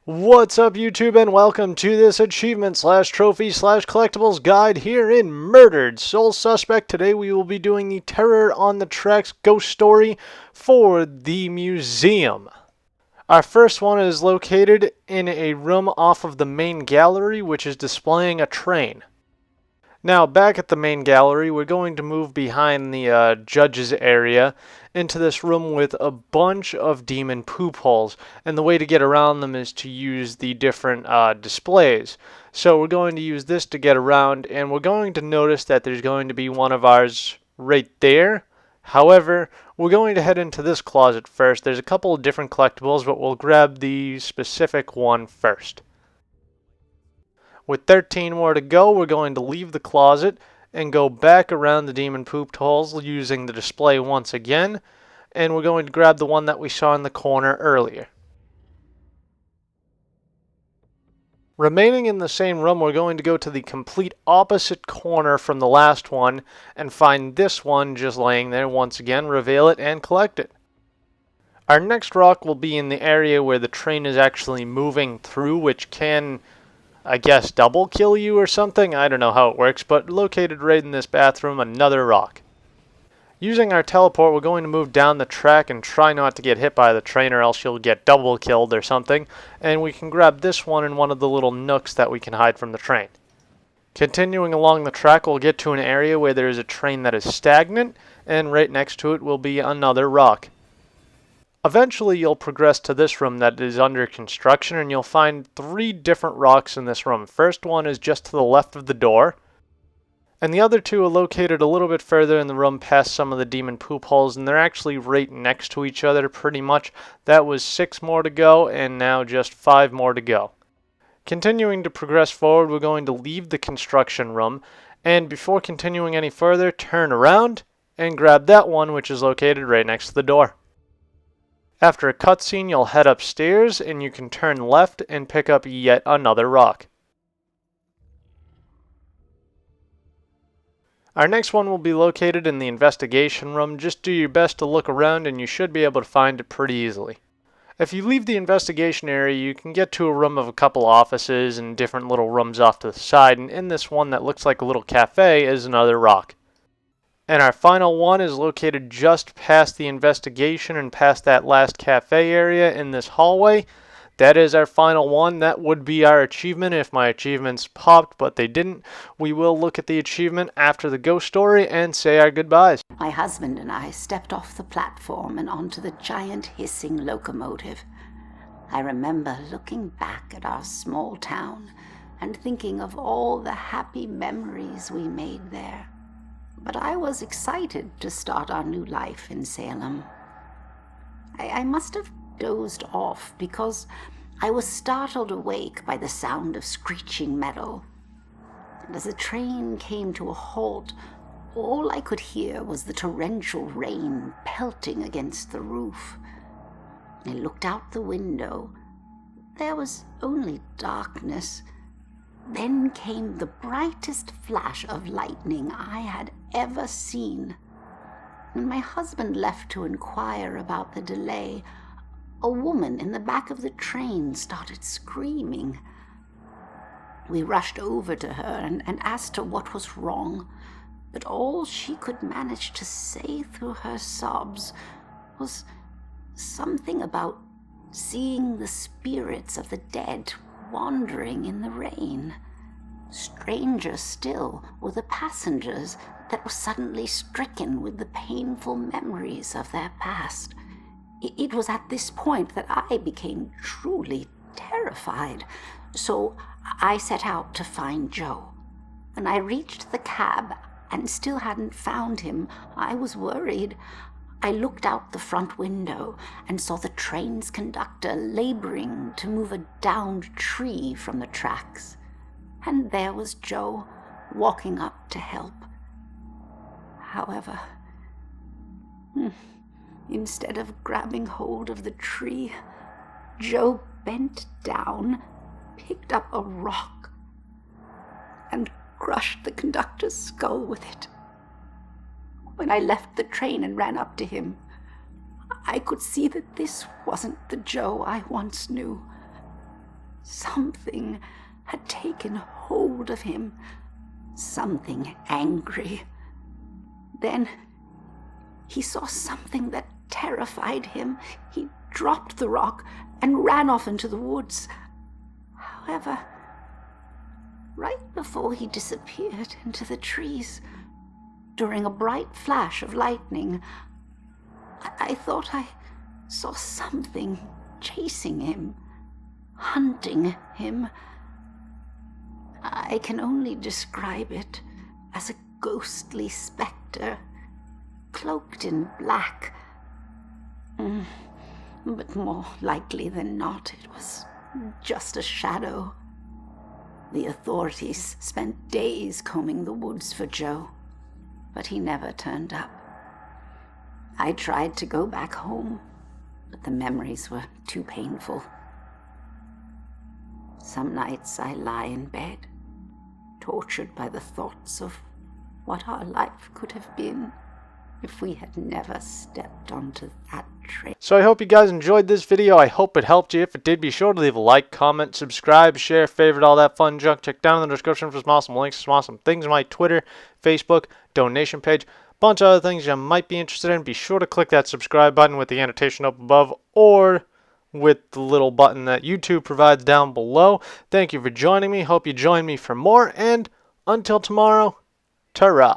What's up, YouTube, and welcome to this achievement slash trophy slash collectibles guide here in Murdered Soul Suspect. Today we will be doing the Terror on the Tracks ghost story for the museum. Our first one is located in a room off of the main gallery, which is displaying a train. Now, back at the main gallery, we're going to move behind the judge's area into this room with a bunch of demon poop holes. And the way to get around them is to use the different displays. So we're going to use this to get around, and we're going to notice that there's going to be one of ours right there. However, we're going to head into this closet first. There's a couple of different collectibles, but we'll grab the specific one first. With 13 more to go, we're going to leave the closet and go back around the demon pooped holes using the display once again, and we're going to grab the one that we saw in the corner earlier. Remaining in the same room, we're going to go to the complete opposite corner from the last one and find this one just laying there once again, reveal it, and collect it. Our next rock will be in the area where the train is actually moving through, which can, I guess, double kill you or something. I don't know how it works, but located right in this bathroom, another rock. Using our teleport, we're going to move down the track and try not to get hit by the train, or else you'll get double killed or something. And we can grab this one in one of the little nooks that we can hide from the train. Continuing along the track, we'll get to an area where there is a train that is stagnant, and right next to it will be another rock. Eventually, you'll progress to this room that is under construction, and you'll find 3 different rocks in this room. First one is just to the left of the door, and the other 2 are located a little bit further in the room past some of the demon poop holes, and they're actually right next to each other pretty much. That was 6 more to go, and now just 5 more to go. Continuing to progress forward, we're going to leave the construction room, and before continuing any further, turn around and grab that one, which is located right next to the door. After a cutscene, you'll head upstairs, and you can turn left and pick up yet another rock. Our next one will be located in the investigation room. Just do your best to look around, and you should be able to find it pretty easily. If you leave the investigation area, you can get to a room of a couple offices and different little rooms off to the side, and in this one that looks like a little cafe is another rock. And our final one is located just past the investigation and past that last cafe area in this hallway. That is our final one. That would be our achievement if my achievements popped, but they didn't. We will look at the achievement after the ghost story and say our goodbyes. My husband and I stepped off the platform and onto the giant hissing locomotive. I remember looking back at our small town and thinking of all the happy memories we made there. But I was excited to start our new life in Salem. I must have dozed off because I was startled awake by the sound of screeching metal. And as the train came to a halt, all I could hear was the torrential rain pelting against the roof. I looked out the window. There was only darkness. Then came the brightest flash of lightning I had ever seen. When my husband left to inquire about the delay, a woman in the back of the train started screaming. We rushed over to her and asked her what was wrong, but all she could manage to say through her sobs was something about seeing the spirits of the dead wandering in the rain. Stranger still were the passengers that were suddenly stricken with the painful memories of their past. It was at this point that I became truly terrified, so I set out to find Joe. When I reached the cab and still hadn't found him, I was worried. I looked out the front window and saw the train's conductor laboring to move a downed tree from the tracks. And there was Joe, walking up to help. However, instead of grabbing hold of the tree, Joe bent down, picked up a rock, and crushed the conductor's skull with it. When I left the train and ran up to him, I could see that this wasn't the Joe I once knew. Something had taken hold of him, something angry. Then he saw something that terrified him. He dropped the rock and ran off into the woods. However, right before he disappeared into the trees, during a bright flash of lightning, I thought I saw something chasing him, hunting him. I can only describe it as a ghostly specter, cloaked in black. But more likely than not, it was just a shadow. The authorities spent days combing the woods for Joe, but he never turned up. I tried to go back home, but the memories were too painful. Some nights I lie in bed, tortured by the thoughts of what our life could have been if we had never stepped onto that train. So I hope you guys enjoyed this video. I hope it helped you. If it did, be sure to leave a like, comment, subscribe, share, favorite, all that fun junk. Check down in the description for some awesome links, some awesome things. My Twitter, Facebook, donation page, bunch of other things you might be interested in. Be sure to click that subscribe button with the annotation up above or with the little button that YouTube provides down below. Thank you for joining me. Hope you join me for more. And until tomorrow, ta-ra.